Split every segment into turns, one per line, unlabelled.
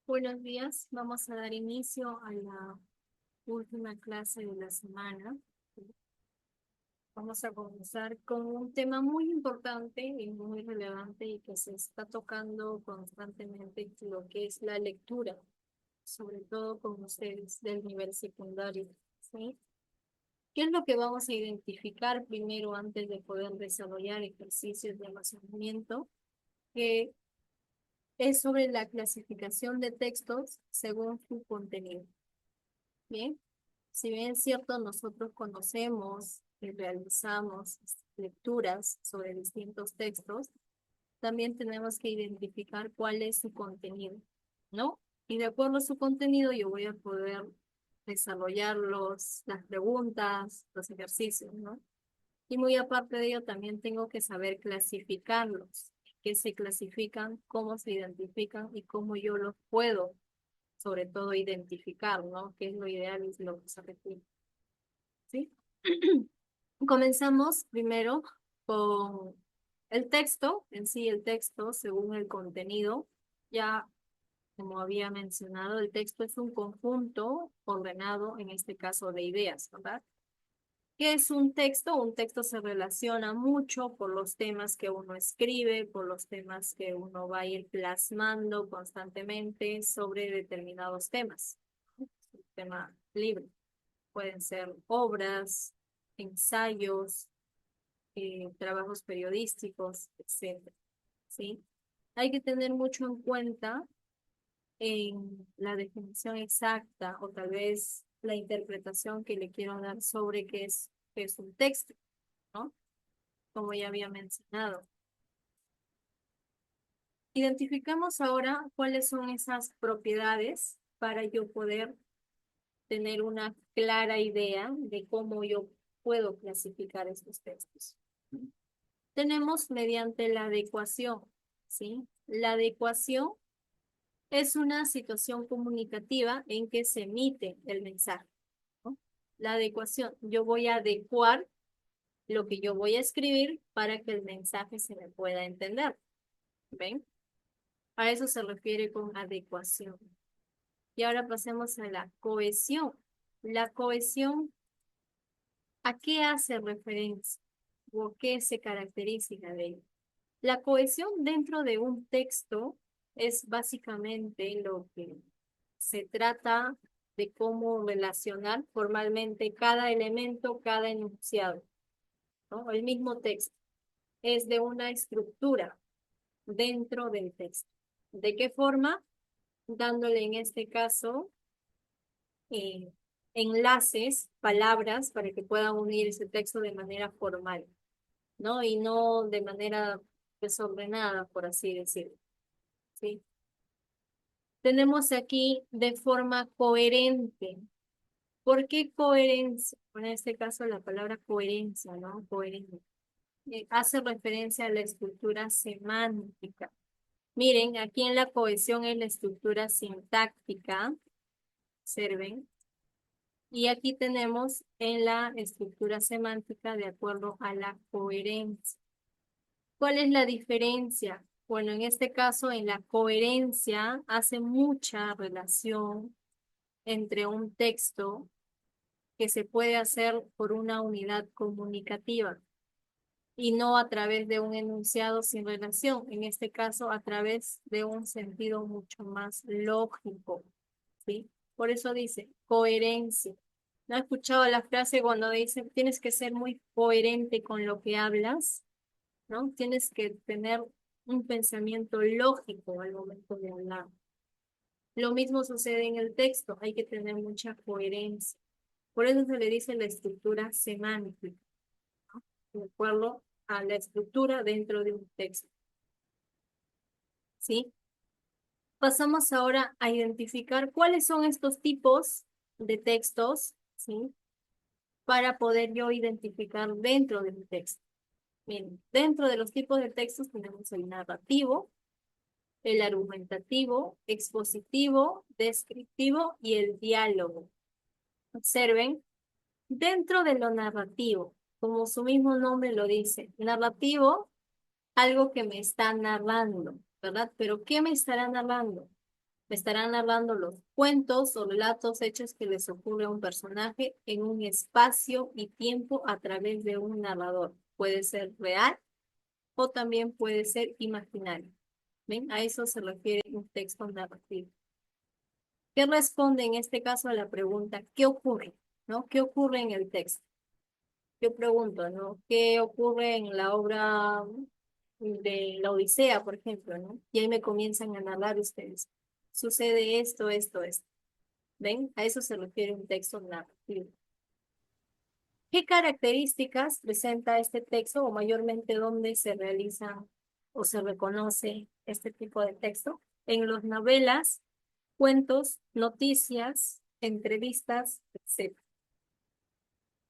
Buenos días, vamos a dar inicio a la última clase de la semana. Vamos a comenzar con un tema muy importante y muy relevante y que se está tocando constantemente, lo que es la lectura, sobre todo con ustedes del nivel secundario, ¿sí? ¿Qué es lo que vamos a identificar primero antes de poder desarrollar ejercicios de almacenamiento? Que es sobre la clasificación de textos según su contenido. Bien, si bien es cierto, nosotros conocemos y realizamos lecturas sobre distintos textos, también tenemos que identificar cuál es su contenido, ¿no? Y de acuerdo a su contenido, yo voy a poder desarrollar las preguntas, los ejercicios, ¿no? Y muy aparte de ello, también tengo que saber clasificarlos, qué se clasifican, cómo se identifican y cómo yo los puedo, sobre todo, identificar, ¿no? Qué es lo ideal y lo que se requiere, ¿sí? Comenzamos primero con el texto, en sí el texto según el contenido. Ya, como había mencionado, el texto es un conjunto ordenado, en este caso de ideas, ¿verdad? ¿Qué es un texto? Un texto se relaciona mucho por los temas que uno escribe, por los temas que uno va a ir plasmando constantemente sobre determinados temas. Es un tema libre. Pueden ser obras, ensayos, trabajos periodísticos, etcétera, ¿sí? Hay que tener mucho en cuenta en la definición exacta o tal vez la interpretación que le quiero dar sobre qué es un texto, ¿no? Como ya había mencionado. Identificamos ahora cuáles son esas propiedades para yo poder tener una clara idea de cómo yo puedo clasificar estos textos. Tenemos mediante la adecuación, ¿sí? La adecuación es una situación comunicativa en que se emite el mensaje, ¿no? La adecuación, yo voy a adecuar lo que yo voy a escribir para que el mensaje se me pueda entender. ¿Ven? A eso se refiere con adecuación. Y ahora pasemos a la cohesión. La cohesión, ¿a qué hace referencia? ¿O qué se caracteriza de ella? La cohesión dentro de un texto es básicamente lo que se trata de cómo relacionar formalmente cada elemento, cada enunciado, ¿no? El mismo texto es de una estructura dentro del texto. ¿De qué forma? Dándole en este caso eh, enlaces, palabras, para que puedan unir ese texto de manera formal, ¿no? Y no de manera desordenada, por así decirlo, ¿sí? Tenemos aquí de forma coherente. ¿Por qué coherencia? En este caso la palabra coherencia, ¿no? Coherente. Hace referencia a la estructura semántica. Miren, aquí en la cohesión es la estructura sintáctica, observen, y aquí tenemos en la estructura semántica de acuerdo a la coherencia. ¿Cuál es la diferencia? Bueno, en este caso, en la coherencia hace mucha relación entre un texto que se puede hacer por una unidad comunicativa y no a través de un enunciado sin relación, en este caso a través de un sentido mucho más lógico, ¿sí? Por eso dice coherencia. ¿No has escuchado la frase cuando dice tienes que ser muy coherente con lo que hablas? ¿No? Tienes que tener un pensamiento lógico al momento de hablar. Lo mismo sucede en el texto, hay que tener mucha coherencia. Por eso se le dice la estructura semántica, de acuerdo a la estructura dentro de un texto, ¿sí? Pasamos ahora a identificar cuáles son estos tipos de textos, ¿sí? Para poder yo identificar dentro de un texto. Bien, dentro de los tipos de textos tenemos el narrativo, el argumentativo, expositivo, descriptivo y el diálogo. Observen, dentro de lo narrativo, como su mismo nombre lo dice, narrativo, algo que me está narrando, ¿verdad? Pero ¿qué me estará narrando? Me estarán narrando los cuentos o relatos hechos que les ocurre a un personaje en un espacio y tiempo a través de un narrador. Puede ser real o también puede ser imaginario. ¿Ven? A eso se refiere un texto narrativo. ¿Qué responde en este caso a la pregunta, ¿qué ocurre? ¿No? ¿Qué ocurre en el texto? Yo pregunto, ¿no? ¿Qué ocurre en la obra de la Odisea, por ejemplo, ¿no? Y ahí me comienzan a narrar ustedes. Sucede esto, esto, esto. ¿Ven? A eso se refiere un texto narrativo. ¿Qué características presenta este texto o mayormente dónde se realiza o se reconoce este tipo de texto? En las novelas, cuentos, noticias, entrevistas, etc.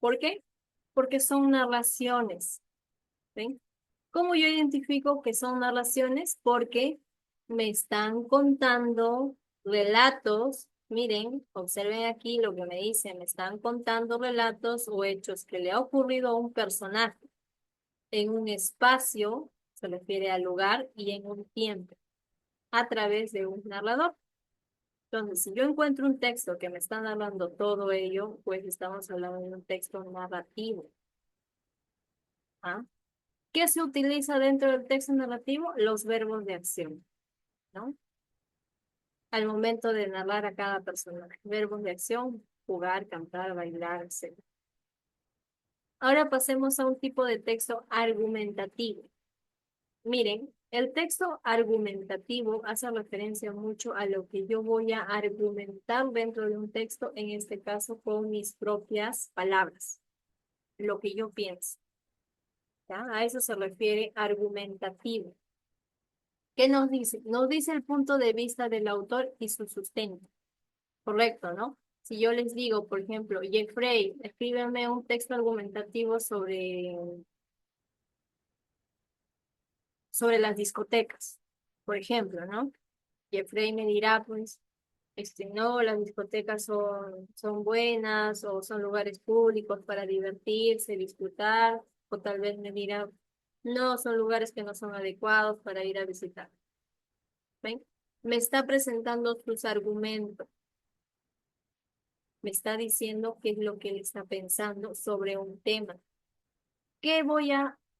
¿Por qué? Porque son narraciones. ¿Ven? ¿Cómo yo identifico que son narraciones? Porque me están contando relatos. Miren, observen aquí lo que me dicen. Me están contando relatos o hechos que le ha ocurrido a un personaje en un espacio, se refiere al lugar, y en un tiempo, a través de un narrador. Entonces, si yo encuentro un texto que me está narrando todo ello, pues estamos hablando de un texto narrativo. ¿Ah? ¿Qué se utiliza dentro del texto narrativo? Los verbos de acción, ¿no? Al momento de narrar a cada personaje. Verbos de acción, jugar, cantar, bailar, etc. Ahora pasemos a un tipo de texto argumentativo. Miren, el texto argumentativo hace referencia mucho a lo que yo voy a argumentar dentro de un texto, en este caso con mis propias palabras, lo que yo pienso. ¿Ya? A eso se refiere argumentativo. ¿Qué nos dice? Nos dice el punto de vista del autor y su sustento. Correcto, ¿no? Si yo les digo, por ejemplo, Jeffrey, escríbeme un texto argumentativo sobre las discotecas, por ejemplo, ¿no? Jeffrey me dirá, pues, no, las discotecas son buenas o son lugares públicos para divertirse, disfrutar, o tal vez me dirá, no, son lugares que no son adecuados para ir a visitar. ¿Ven? Me está presentando sus argumentos, me está diciendo qué es lo que él está pensando sobre un tema.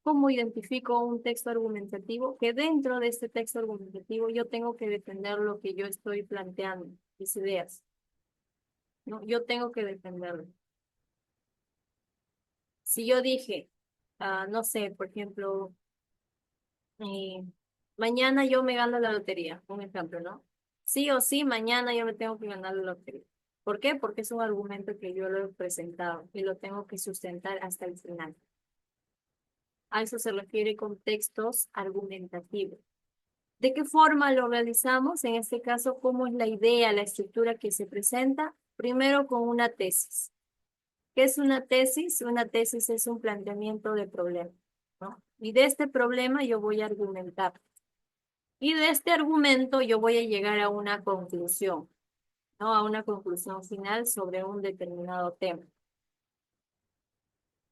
¿Cómo identifico un texto argumentativo? Que dentro de este texto argumentativo yo tengo que defender lo que yo estoy planteando, mis ideas, ¿no? Yo tengo que defenderlo. Si yo dije, no sé, por ejemplo, eh, mañana yo me gano la lotería, un ejemplo, ¿no? Sí o sí, mañana yo me tengo que ganar la lotería. ¿Por qué? Porque es un argumento que yo lo he presentado y lo tengo que sustentar hasta el final. A eso se refiere con textos argumentativos. ¿De qué forma lo realizamos? En este caso, ¿cómo es la idea, la estructura que se presenta? Primero con una tesis. ¿Qué es una tesis? Una tesis es un planteamiento de problema, ¿no? Y de este problema yo voy a argumentar. Y de este argumento yo voy a llegar a una conclusión, ¿no? A una conclusión final sobre un determinado tema.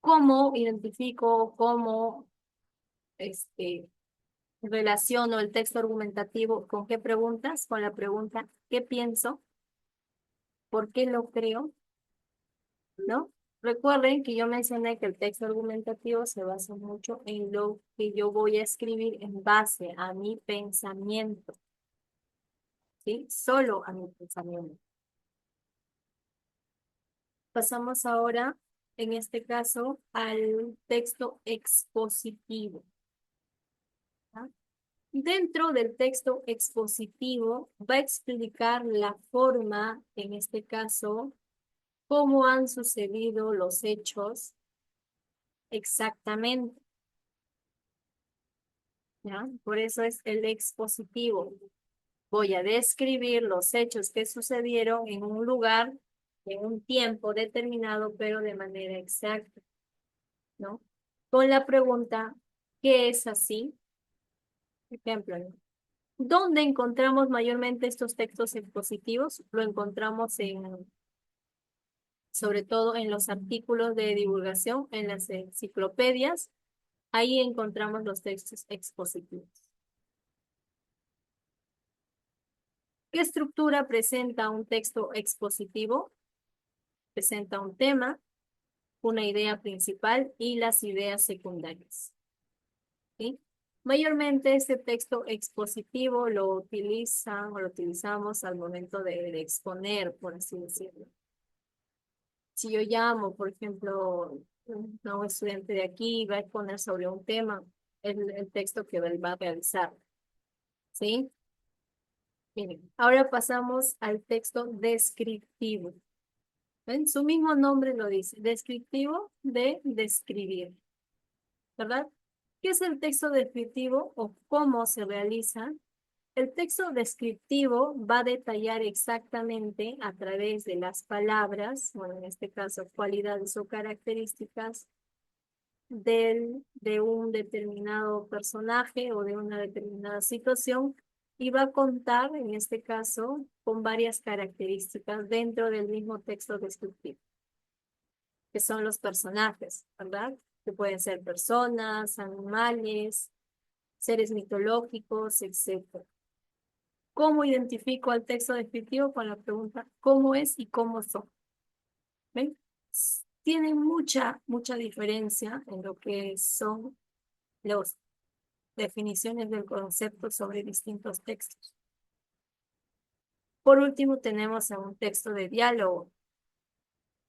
¿Cómo identifico, cómo relaciono el texto argumentativo con qué preguntas? Con la pregunta, ¿qué pienso? ¿Por qué lo creo? ¿No? Recuerden que yo mencioné que el texto argumentativo se basa mucho en lo que yo voy a escribir en base a mi pensamiento, ¿sí? Solo a mi pensamiento. Pasamos ahora, en este caso, al texto expositivo. ¿Ah? Dentro del texto expositivo va a explicar la forma, en este caso, cómo han sucedido los hechos exactamente, ¿ya? Por eso es el expositivo. Voy a describir los hechos que sucedieron en un lugar, en un tiempo determinado, pero de manera exacta, ¿no? Con la pregunta, ¿qué es así? Ejemplo, ¿no? ¿Dónde encontramos mayormente estos textos expositivos? Lo encontramos sobre todo en los artículos de divulgación, en las enciclopedias. Ahí encontramos los textos expositivos. ¿Qué estructura presenta un texto expositivo? Presenta un tema, una idea principal y las ideas secundarias. ¿Sí? Mayormente este texto expositivo lo utilizan o lo utilizamos al momento de exponer, por así decirlo. Si yo llamo, por ejemplo, a un estudiante de aquí va a exponer sobre un tema, el texto que él va a realizar. ¿Sí? Miren, ahora pasamos al texto descriptivo. ¿Ven? Su mismo nombre lo dice, descriptivo de describir, ¿verdad? ¿Qué es el texto descriptivo o cómo se realiza? El texto descriptivo va a detallar exactamente a través de las palabras, bueno, en este caso, cualidades o características de un determinado personaje o de una determinada situación y va a contar, en este caso, con varias características dentro del mismo texto descriptivo, que son los personajes, ¿verdad? Que pueden ser personas, animales, seres mitológicos, etcétera. ¿Cómo identifico al texto descriptivo? Con la pregunta ¿cómo es y cómo son? ¿Ven? Tienen mucha diferencia en lo que son las definiciones del concepto sobre distintos textos. Por último, tenemos a un texto de diálogo.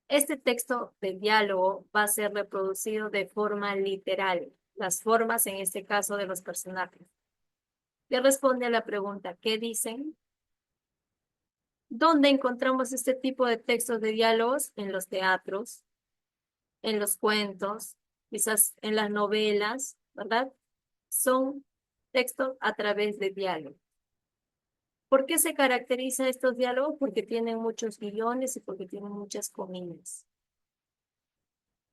Este texto de diálogo va a ser reproducido de forma literal, las formas en este caso de los personajes. Le responde a la pregunta ¿qué dicen? ¿Dónde encontramos este tipo de textos de diálogos? En los teatros, en los cuentos, quizás en las novelas, ¿verdad? Son textos a través de diálogos. ¿Por qué se caracteriza estos diálogos? Porque tienen muchos guiones y porque tienen muchas comillas.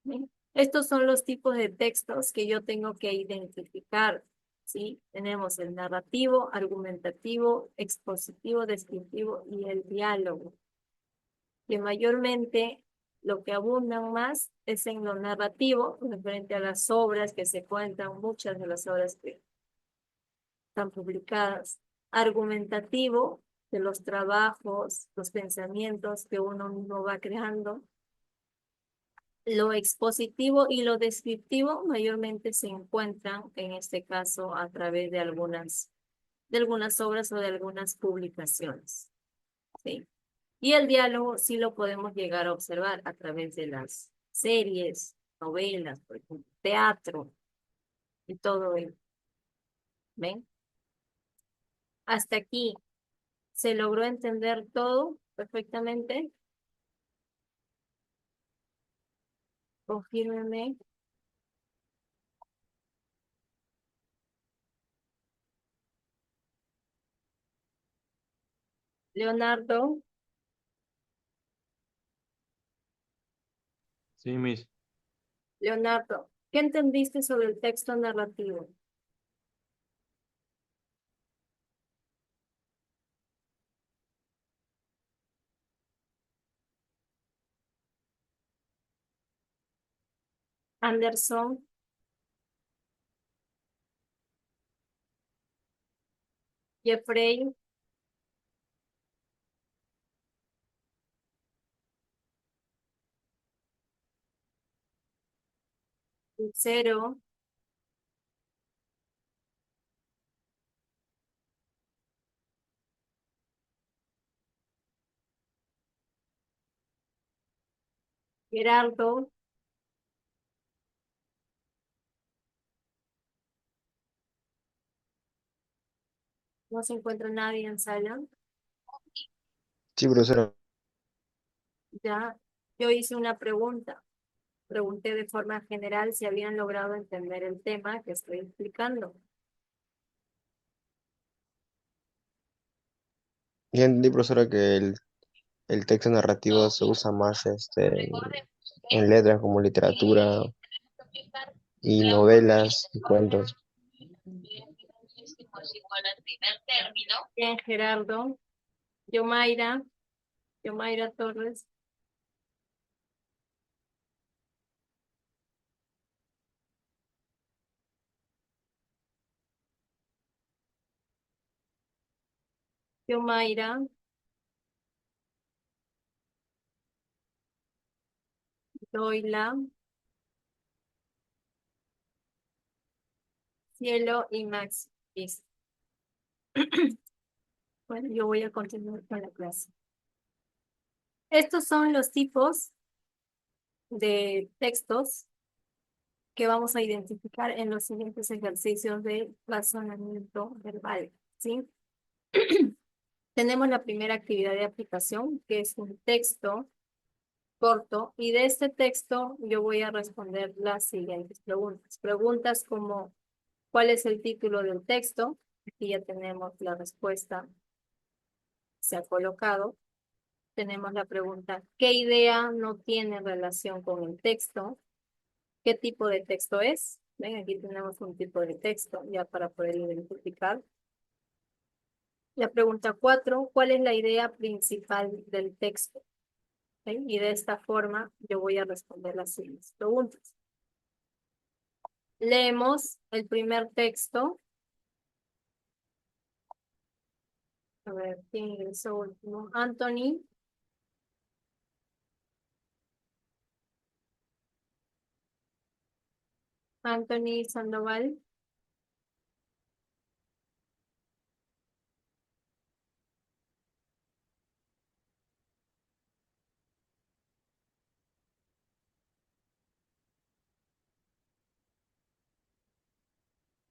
¿Sí? Estos son los tipos de textos que yo tengo que identificar. ¿Sí? Tenemos el narrativo, argumentativo, expositivo, descriptivo y el diálogo, que mayormente lo que abundan más es en lo narrativo, referente a las obras que se cuentan, muchas de las obras que están publicadas. Argumentativo, de los trabajos, los pensamientos que uno mismo va creando. Lo expositivo y lo descriptivo mayormente se encuentran, en este caso, a través de algunas obras o de algunas publicaciones. ¿Sí? Y el diálogo sí lo podemos llegar a observar a través de las series, novelas, por ejemplo, teatro y todo ello. ¿Ven? Hasta aquí se logró entender todo perfectamente. Confírmeme. Leonardo,
Sí, Miss.
Leonardo, ¿qué entendiste sobre el texto narrativo? Anderson, Jeffrey, Lucero, Gerardo, no se encuentra nadie en sala.
Sí, profesora.
Ya, yo hice una pregunta. Pregunté de forma general si habían logrado entender el tema que estoy explicando.
Ya entendí, profesora, que el texto narrativo se usa más en letras como literatura y novelas y cuentos.
Bien, Gerardo, Yomaira, Yomaira Torres. Yomaira, Doila, Cielo y Max. Listo. Bueno, yo voy a continuar con la clase. Estos son los tipos de textos que vamos a identificar en los siguientes ejercicios de razonamiento verbal, ¿sí? Tenemos la primera actividad de aplicación, que es un texto corto, y de este texto yo voy a responder las siguientes preguntas. Preguntas como, ¿cuál es el título del texto? Aquí ya tenemos la respuesta, se ha colocado. Tenemos la pregunta, ¿qué idea no tiene relación con el texto? ¿Qué tipo de texto es? Ven, aquí tenemos un tipo de texto ya para poder identificar. La pregunta 4, ¿cuál es la idea principal del texto? ¿Ok? Y de esta forma yo voy a responder las siguientes preguntas. Leemos el primer texto. A ver, ¿quién ingresó último? Anthony. Anthony Sandoval.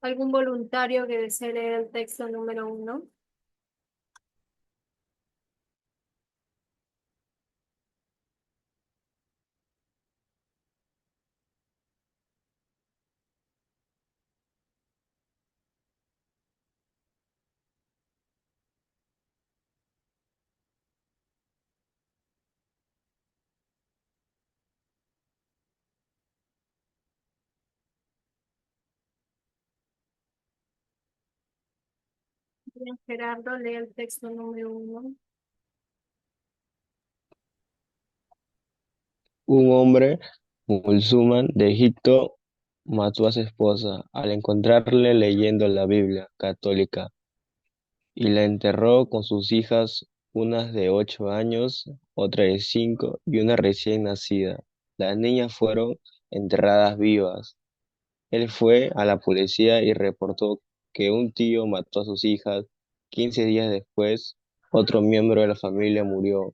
¿Algún voluntario que desee leer el texto número 1? Bien, Gerardo, lee el texto número 1.
Un hombre musulmán de Egipto mató a su esposa al encontrarle leyendo la Biblia católica y la enterró con sus hijas, unas de 8 años, otra de 5 y una recién nacida. Las niñas fueron enterradas vivas. Él fue a la policía y reportó que un tío mató a sus hijas. 15 días después, otro miembro de la familia murió.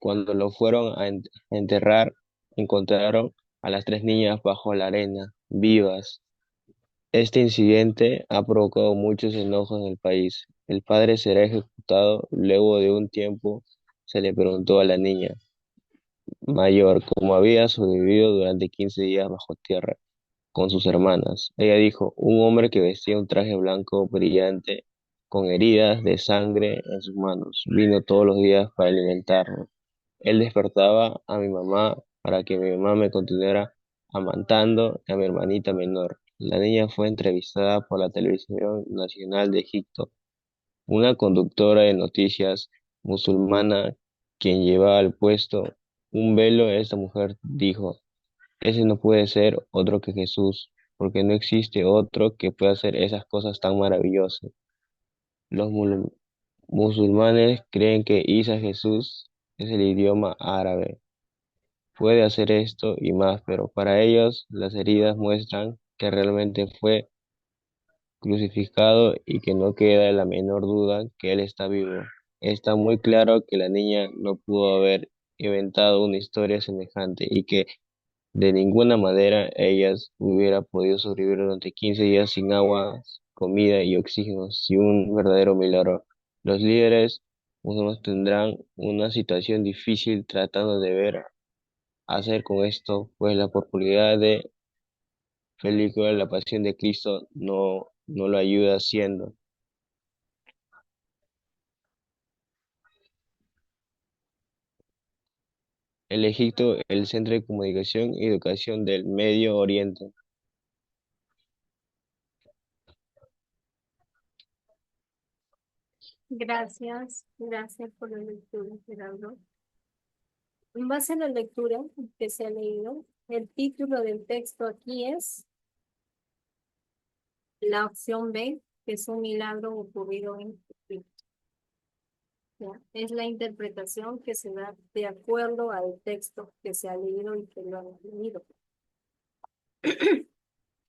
Cuando lo fueron a enterrar, encontraron a las 3 niñas bajo la arena, vivas. Este incidente ha provocado muchos enojos en el país. El padre será ejecutado. Luego de un tiempo, se le preguntó a la niña mayor cómo había sobrevivido durante 15 días bajo tierra con sus hermanas. Ella dijo, un hombre que vestía un traje blanco brillante, con heridas de sangre en sus manos, vino todos los días para alimentarnos. Él despertaba a mi mamá para que mi mamá me continuara amamantando a mi hermanita menor. La niña fue entrevistada por la televisión nacional de Egipto. Una conductora de noticias musulmana, quien llevaba al puesto un velo, esta mujer dijo, ese no puede ser otro que Jesús, porque no existe otro que pueda hacer esas cosas tan maravillosas. Los musulmanes creen que Isa Jesús es el idioma árabe. Puede hacer esto y más, pero para ellos las heridas muestran que realmente fue crucificado y que no queda la menor duda que él está vivo. Está muy claro que la niña no pudo haber inventado una historia semejante y que de ninguna manera ellas hubiera podido sobrevivir durante 15 días sin agua, comida y oxígeno, sin un verdadero milagro. Los líderes musulmanes tendrán una situación difícil tratando de ver hacer con esto, pues la popularidad de película La Pasión de Cristo no lo ayuda haciendo. El Egipto, el centro de comunicación y educación del Medio Oriente.
Gracias por la lectura, Gerardo. En base a la lectura que se ha leído, el título del texto aquí es la opción B, que es un milagro ocurrido en Egipto. ¿ya? Es la interpretación que se da de acuerdo al texto que se ha leído y que lo han leído.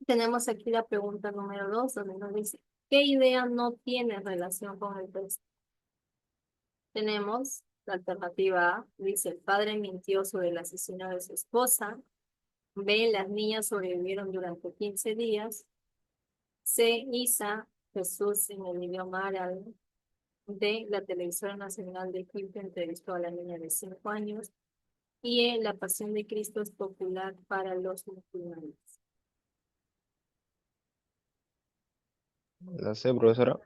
Tenemos aquí la pregunta número 2, donde nos dice, ¿qué idea no tiene relación con el texto? Tenemos la alternativa A, dice, el padre mintió sobre el asesino de su esposa. B, las niñas sobrevivieron durante 15 días. C, Isa, Jesús en el idioma árabe. D, la televisora nacional de Egipto entrevistó a la niña de 5 años. Y E, la pasión de Cristo es popular para los musulmanes.
La sé, profesora.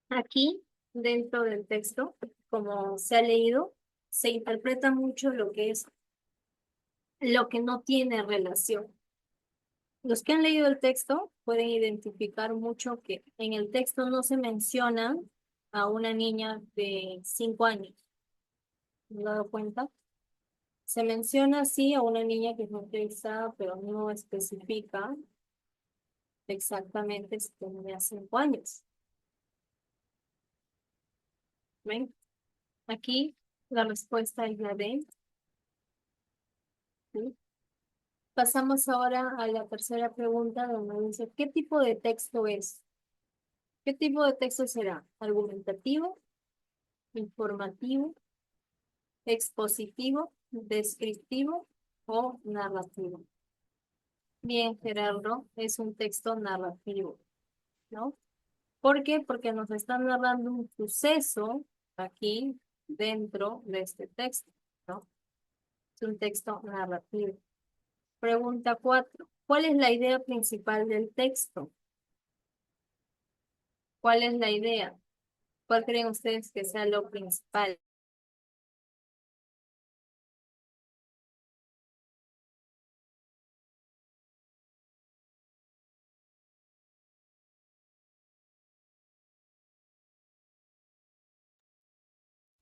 Aquí, dentro del texto, como se ha leído, se interpreta mucho lo que es lo que no tiene relación. Los que han leído el texto pueden identificar mucho que en el texto no se menciona a una niña de 5 años. ¿Me he dado cuenta? Se menciona sí a una niña que es entrevistada, pero no especifica exactamente si tenía 5 años. ¿Ven? Aquí la respuesta es la D. ¿Sí? Pasamos ahora a la tercera pregunta donde dice, ¿qué tipo de texto es? ¿Qué tipo de texto será? ¿Argumentativo, informativo, expositivo, descriptivo o narrativo? Bien, Gerardo, es un texto narrativo, ¿no? ¿Por qué? Porque nos están narrando un suceso aquí dentro de este texto, ¿no? Es un texto narrativo. Pregunta 4. ¿Cuál es la idea principal del texto? ¿Cuál es la idea? ¿Cuál creen ustedes que sea lo principal?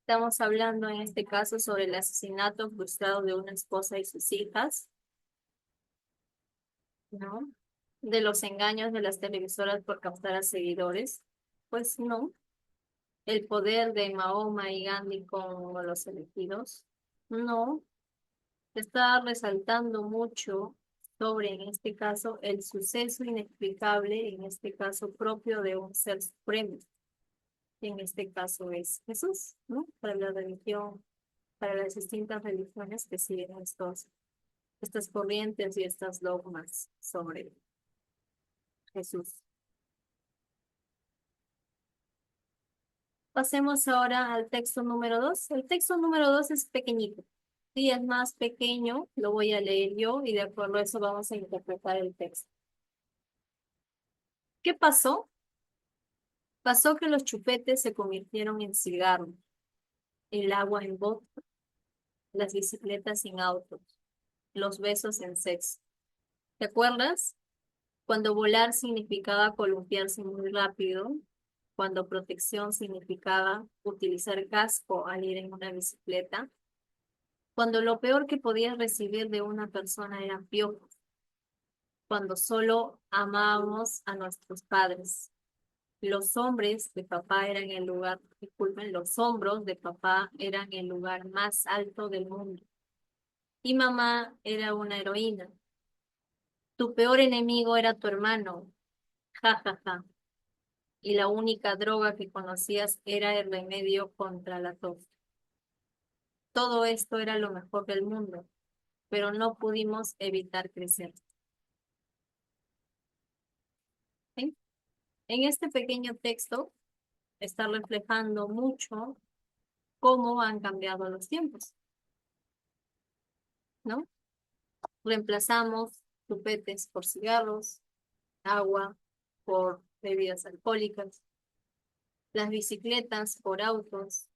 Estamos hablando en este caso sobre el asesinato frustrado de una esposa y sus hijas, ¿no? De los engaños de las televisoras por captar a seguidores. Pues no. El poder de Mahoma y Gandhi como los elegidos. No. Está resaltando mucho sobre, en este caso, el suceso inexplicable, en este caso propio de un ser supremo. En este caso es Jesús, ¿no? Para la religión, para las distintas religiones que siguen estas corrientes y estas dogmas sobre Jesús. Pasemos ahora al texto número 2. El texto número 2 es pequeñito. Si es más pequeño, lo voy a leer yo y de acuerdo a eso vamos a interpretar el texto. ¿Qué pasó? Pasó que los chupetes se convirtieron en cigarros, el agua en vodka, las bicicletas en autos, los besos en sexo. ¿Te acuerdas? Cuando volar significaba columpiarse muy rápido, cuando protección significaba utilizar casco al ir en una bicicleta, cuando lo peor que podías recibir de una persona eran piojos, cuando solo amábamos a nuestros padres. Los hombres de papá eran el lugar, disculpen, los hombros de papá eran el lugar más alto del mundo. Y mamá era una heroína. Tu peor enemigo era tu hermano. Ja, ja, ja. Y la única droga que conocías era el remedio contra la tos. Todo esto era lo mejor del mundo, pero no pudimos evitar crecer. ¿Sí? En este pequeño texto está reflejando mucho cómo han cambiado los tiempos, ¿no? Reemplazamos chupetes por cigarros, agua por bebidas alcohólicas, las bicicletas por autos,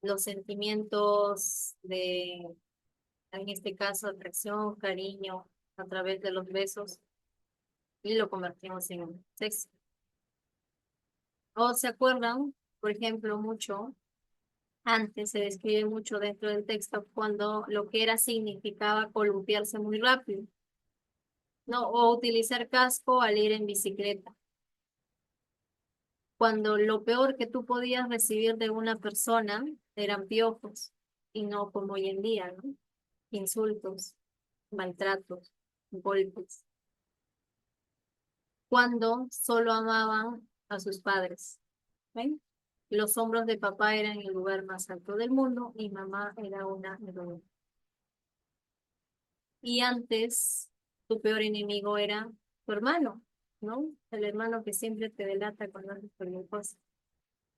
los sentimientos de, en este caso, atracción, cariño, a través de los besos, y lo convertimos en sexo. ¿O se acuerdan, por ejemplo, mucho, antes se describe mucho dentro del texto cuando lo que era significaba columpiarse muy rápido, ¿no? O utilizar casco al ir en bicicleta. cuando lo peor que tú podías recibir de una persona eran piojos, y no como hoy en día, ¿no? Insultos, maltratos, golpes, cuando solo amaban a sus padres. ¿Ven? Los hombros de papá eran el lugar más alto del mundo y mamá era una heroína. Y antes, tu peor enemigo era tu hermano, ¿no? El hermano que siempre te delata cuando haces cualquier cosa.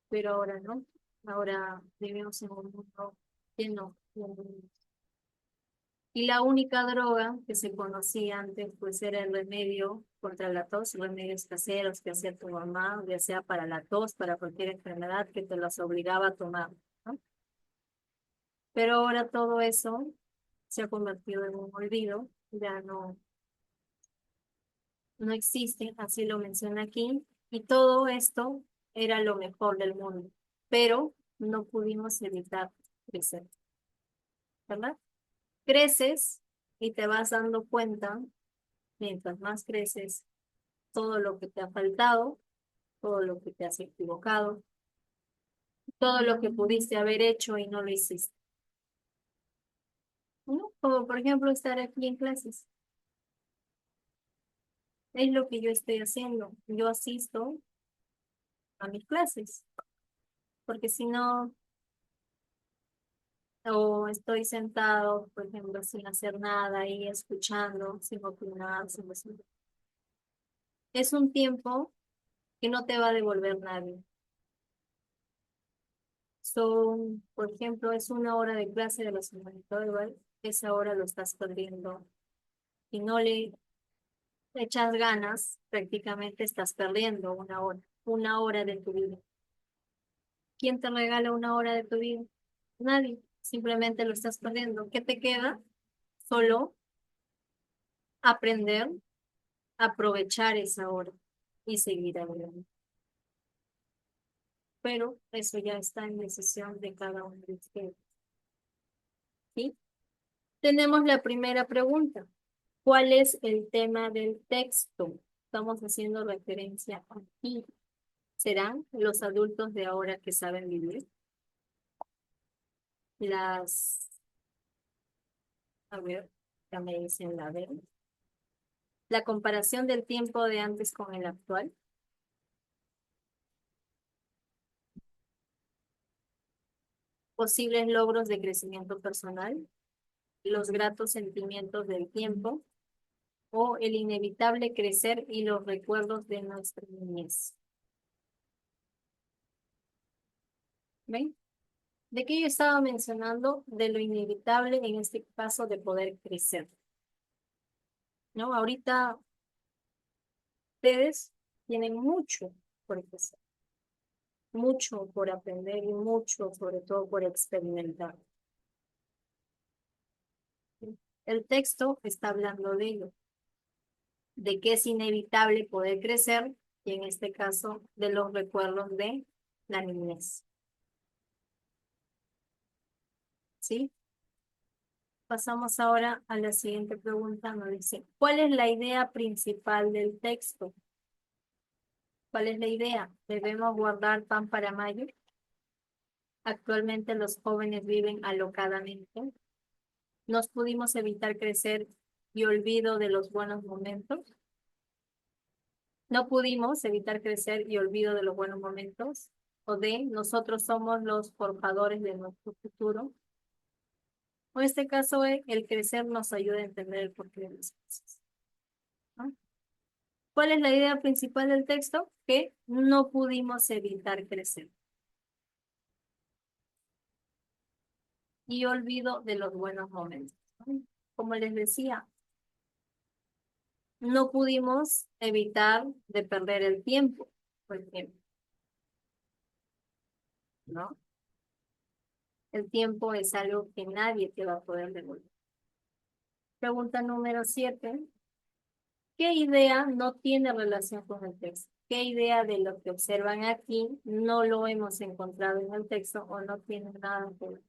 Pero ahora no. Ahora vivimos en un mundo lleno de enemigos. Y la única droga que se conocía antes, pues era el remedio contra la tos, remedios caseros que hacía tu mamá, ya sea para la tos, para cualquier enfermedad que te las obligaba a tomar, ¿no? Pero ahora todo eso se ha convertido en un olvido, ya no existe, así lo menciona aquí, y todo esto era lo mejor del mundo, pero no pudimos evitar crecer, ¿verdad? Creces y te vas dando cuenta, mientras más creces, todo lo que te ha faltado, todo lo que te has equivocado, todo lo que pudiste haber hecho y no lo hiciste, ¿no? Como por ejemplo estar aquí en clases. Es lo que yo estoy haciendo. Yo asisto a mis clases, porque si no, o estoy sentado, por ejemplo, sin hacer nada y escuchando, sin opinar, sin decir. Es un tiempo que no te va a devolver nadie. Son, por ejemplo, es una hora de clase de los humanitarios, esa hora lo estás perdiendo. Si no le echas ganas, prácticamente estás perdiendo una hora de tu vida. ¿Quién te regala una hora de tu vida? Nadie, simplemente lo estás perdiendo. ¿Qué te queda? Solo aprender, aprovechar esa hora y seguir adelante. Pero eso ya está en decisión de cada uno de ustedes. ¿Sí? Tenemos la primera pregunta. ¿Cuál es el tema del texto? Estamos haciendo referencia aquí. ¿Serán los adultos de ahora que saben vivir? Las, a ver, ya me dicen la ver. La comparación del tiempo de antes con el actual. Posibles logros de crecimiento personal. Los gratos sentimientos del tiempo o el inevitable crecer y los recuerdos de nuestra niñez. ¿Ven? ¿De qué yo estaba mencionando? De lo inevitable en este caso de poder crecer, ¿no? Ahorita ustedes tienen mucho por crecer, mucho por aprender y mucho sobre todo por experimentar. El texto está hablando de ello, de que es inevitable poder crecer y en este caso de los recuerdos de la niñez. ¿Sí? Pasamos ahora a la siguiente pregunta. Nos dice, ¿cuál es la idea principal del texto? ¿Cuál es la idea? ¿Debemos guardar pan para mayo? Actualmente los jóvenes viven alocadamente. ¿Nos pudimos evitar crecer y olvido de los buenos momentos? ¿No pudimos evitar crecer y olvido de los buenos momentos? ¿O de nosotros somos los forjadores de nuestro futuro? O en este caso, el crecer nos ayuda a entender el porqué de las cosas, ¿no? ¿Cuál es la idea principal del texto? Que no pudimos evitar crecer. Y olvido de los buenos momentos, ¿no? Como les decía, no pudimos evitar de perder el tiempo, por ejemplo, ¿no? El tiempo es algo que nadie te va a poder devolver. Pregunta número 7. ¿Qué idea no tiene relación con el texto? ¿Qué idea de lo que observan aquí no lo hemos encontrado en el texto o no tiene nada que ver?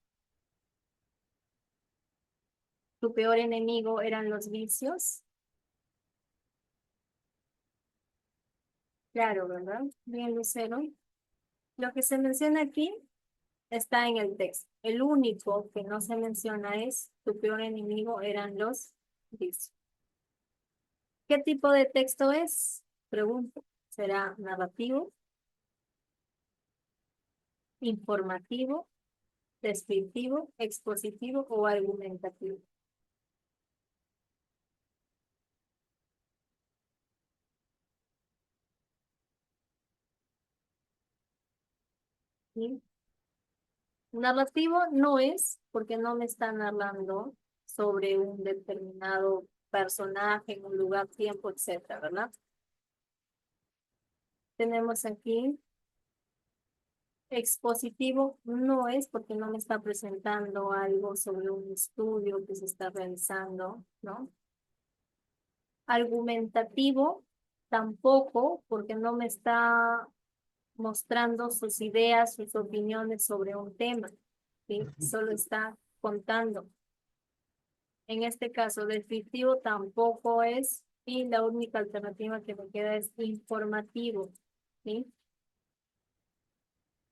¿Tu peor enemigo eran los vicios? Claro, ¿verdad? Bien, Lucero. Lo que se menciona aquí está en el texto. El único que no se menciona es tu peor enemigo eran los vicios. ¿Qué tipo de texto es? Pregunto. ¿Será narrativo, informativo, descriptivo, expositivo o argumentativo? ¿Sí? Narrativo no es porque no me están hablando sobre un determinado personaje en un lugar, tiempo, etcétera, ¿verdad? Tenemos aquí expositivo, no es porque no me está presentando algo sobre un estudio que se está realizando, ¿no? Argumentativo, tampoco, porque no me está mostrando sus ideas, sus opiniones sobre un tema, ¿sí? Solo está contando. En este caso, descriptivo tampoco es, y la única alternativa que me queda es informativo, ¿sí?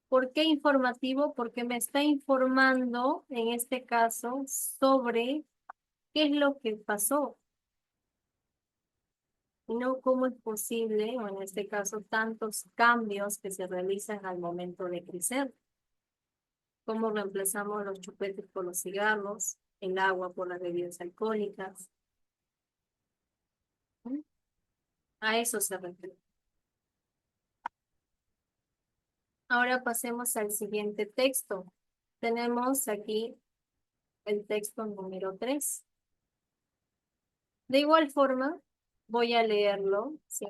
¿Por qué informativo? Porque me está informando, en este caso, sobre qué es lo que pasó, no cómo es posible, o en este caso, tantos cambios que se realizan al momento de crecer. Cómo reemplazamos los chupetes por los cigarros, el agua por las bebidas alcohólicas. ¿Sí? A eso se refiere. Ahora pasemos al siguiente texto. Tenemos aquí el texto número 3. De igual forma, voy a leerlo, ¿sí?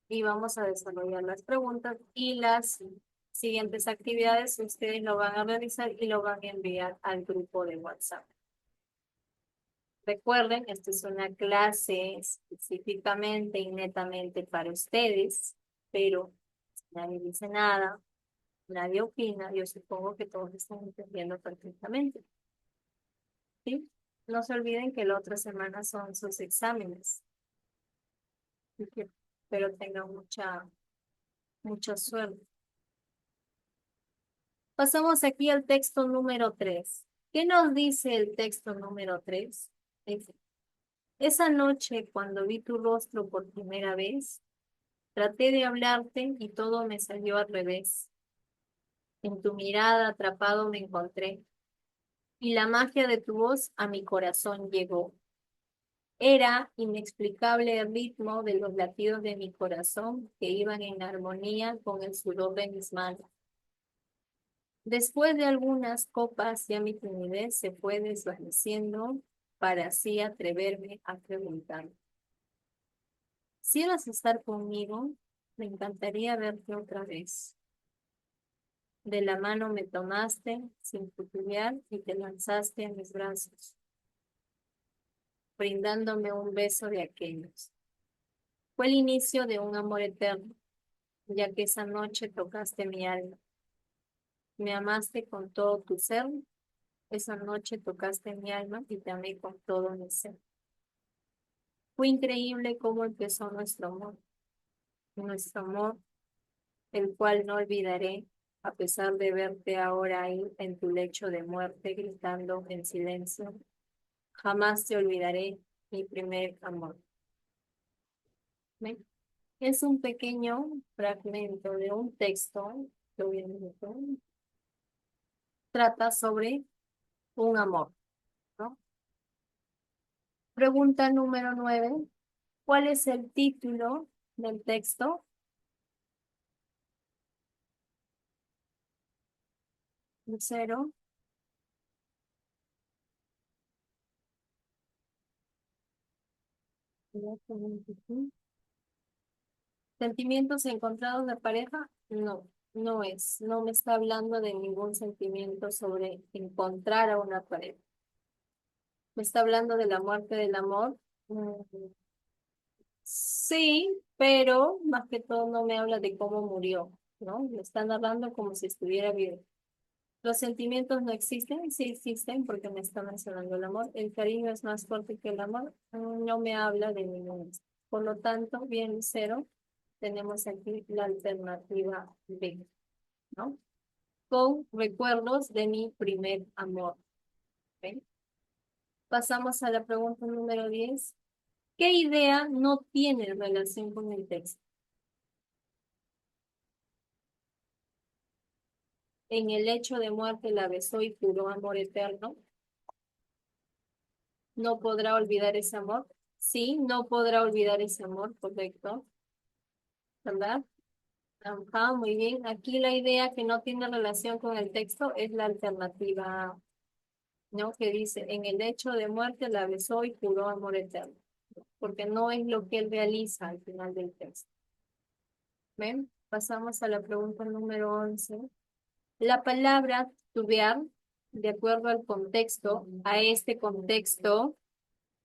Y vamos a desarrollar las preguntas y las siguientes actividades. Ustedes lo van a realizar y lo van a enviar al grupo de WhatsApp. Recuerden, esta es una clase específicamente y netamente para ustedes, pero si nadie dice nada, nadie opina, yo supongo que todos están entendiendo perfectamente, ¿sí? No se olviden que la otra semana son sus exámenes, así que espero tengan mucha suerte. Pasamos aquí al texto número 3. ¿Qué nos dice el texto número 3? Dice, esa noche cuando vi tu rostro por primera vez, traté de hablarte y todo me salió al revés. En tu mirada atrapado me encontré y la magia de tu voz a mi corazón llegó. Era inexplicable el ritmo de los latidos de mi corazón que iban en armonía con el sudor de mis manos. Después de algunas copas ya mi timidez se fue desvaneciendo para así atreverme a preguntar. Si vas a estar conmigo, me encantaría verte otra vez. De la mano me tomaste sin titubear y te lanzaste a mis brazos, brindándome un beso de aquellos. Fue el inicio de un amor eterno, ya que esa noche tocaste mi alma. Me amaste con todo tu ser, esa noche tocaste mi alma y te amé con todo mi ser. Fue increíble cómo empezó nuestro amor, el cual no olvidaré, a pesar de verte ahora ahí en tu lecho de muerte gritando en silencio. Jamás te olvidaré, mi primer amor. ¿Ven? Es un pequeño fragmento de un texto que obviamente trata sobre un amor, ¿no? Pregunta número 9. ¿Cuál es el título del texto? Cero. ¿Sentimientos encontrados de pareja? No, no es. No me está hablando de ningún sentimiento sobre encontrar a una pareja. Me está hablando de la muerte del amor. Mm, sí, pero más que todo no me habla de cómo murió, ¿no? Me está narrando como si estuviera vivo. Los sentimientos no existen, sí existen porque me está mencionando el amor. El cariño es más fuerte que el amor. No me habla de ninguno. Por lo tanto, bien cero, tenemos aquí la alternativa B. ¿no? Con recuerdos de mi primer amor. ¿Ok? Pasamos a la pregunta número 10. ¿Qué idea no tiene relación con el texto? En el hecho de muerte la besó y juró amor eterno. ¿No podrá olvidar ese amor? Sí, no podrá olvidar ese amor, correcto, ¿verdad? Ajá, muy bien. Aquí la idea que no tiene relación con el texto es la alternativa A, ¿no? Que dice, en el hecho de muerte la besó y juró amor eterno, porque no es lo que él realiza al final del texto. ¿Ven? Pasamos a la pregunta número 11. La palabra tubear, de acuerdo al contexto, a este contexto,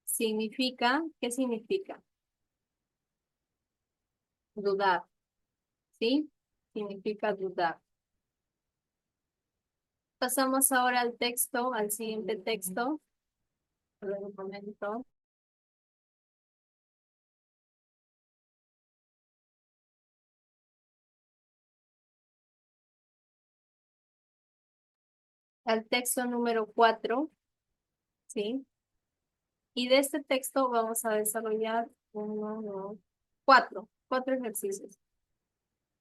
significa, ¿qué significa? Dudar, ¿sí? Significa dudar. Pasamos ahora al texto, al siguiente texto. Por un momento. Al texto número 4, ¿sí? Y de este texto vamos a desarrollar cuatro ejercicios.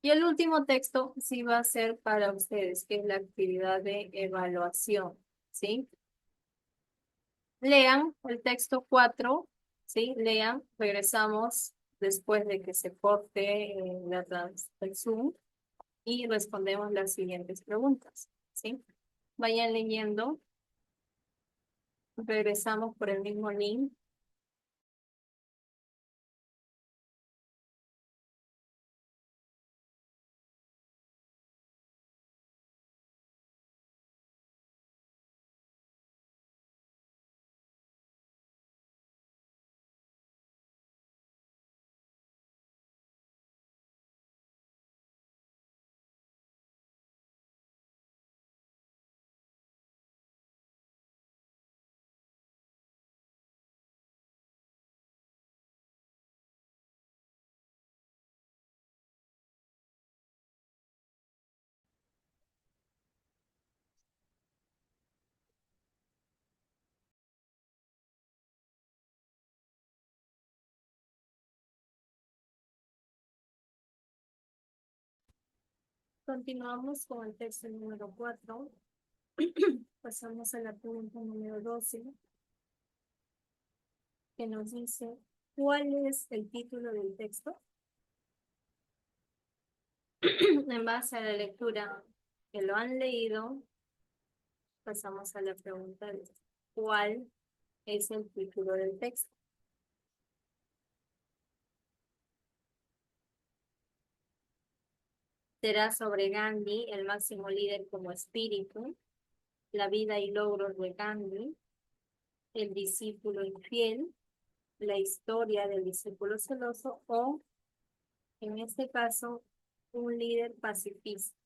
Y el último texto sí va a ser para ustedes, que es la actividad de evaluación, ¿sí? Lean el texto 4, ¿sí? Lean, regresamos después de que se corte el Zoom y respondemos las siguientes preguntas, ¿sí? Vayan leyendo, regresamos por el mismo link. Continuamos con el texto número 4. Pasamos a la pregunta número 12, que nos dice, ¿cuál es el título del texto? En base a la lectura que lo han leído, pasamos a la pregunta de ¿cuál es el título del texto? Será sobre Gandhi, el máximo líder como espíritu, la vida y logros de Gandhi, el discípulo infiel, la historia del discípulo celoso o, en este caso, un líder pacifista.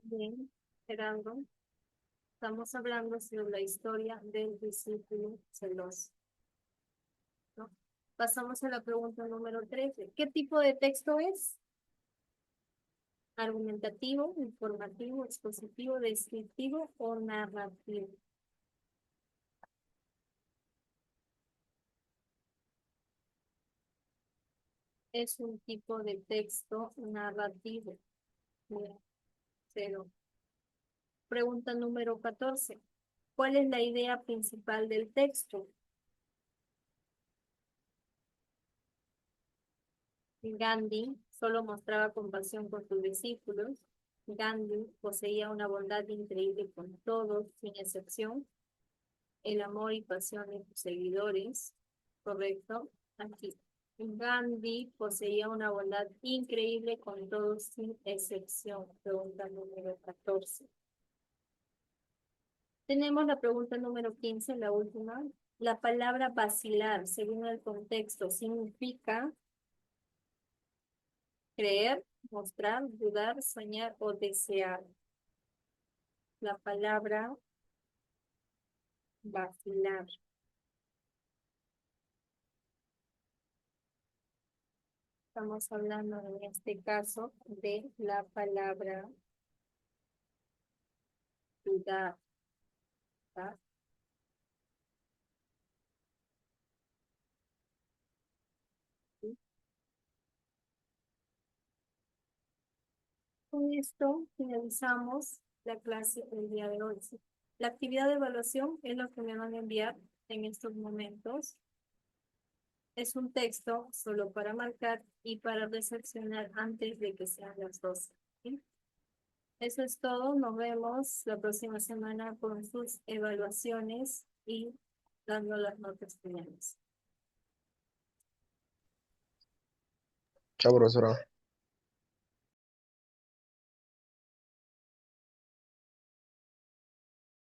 Bien, Gerardo, estamos hablando sobre la historia del discípulo celoso, ¿no? Pasamos a la pregunta número 13. ¿Qué tipo de texto es? ¿Argumentativo, informativo, expositivo, descriptivo o narrativo? Es un tipo de texto narrativo. Bien, cero. Pregunta número 14. ¿Cuál es la idea principal del texto? Gandhi solo mostraba compasión con sus discípulos. Gandhi poseía una bondad increíble con todos, sin excepción. El amor y pasión de sus seguidores. Correcto. Aquí. Gandhi poseía una bondad increíble con todos, sin excepción. Pregunta número 14. Tenemos la pregunta número 15, la última. La palabra vacilar, según el contexto, significa creer, mostrar, dudar, soñar o desear. La palabra vacilar. Estamos hablando en este caso de la palabra dudar. ¿Va? Con esto finalizamos la clase del día de hoy. ¿Sí? La actividad de evaluación es lo que me van a enviar en estos momentos. Es un texto solo para marcar y para recepcionar antes de que sean las 12. ¿Sí? Eso es todo. Nos vemos la próxima semana con sus evaluaciones y dando las notas finales.
Chao, profesora.